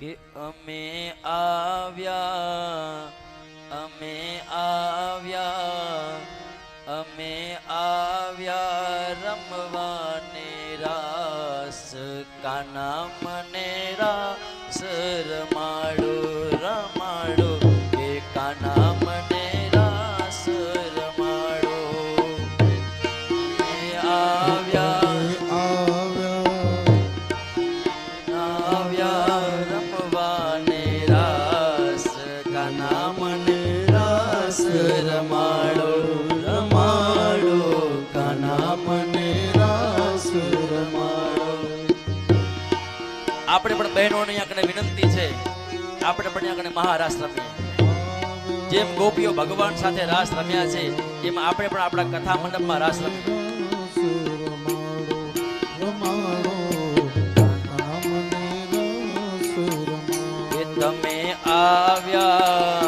કે અમે આવ્યા અમે આવ્યા અમે આવ્યા રમવાને રાસ કાના મને રાસ રમાડો રમાડો કે કાના મને રાસ રમાડો અમે આવ્યા આવ્યા રમવાને રાસ કાના મને રાસ રમાડો રમાડો કાના મને રાસ રમાડો. આપણે પણ બહેનોની આગળ વિનંતી છે, આપણે પણ આગળ મહારાસ રમીએ. જેમ ગોપીઓ ભગવાન સાથે રાસ રમ્યા છે એમ આપણે પણ આપણા કથા મંડપમાં રાસ રમીએ. તમે આવ્યા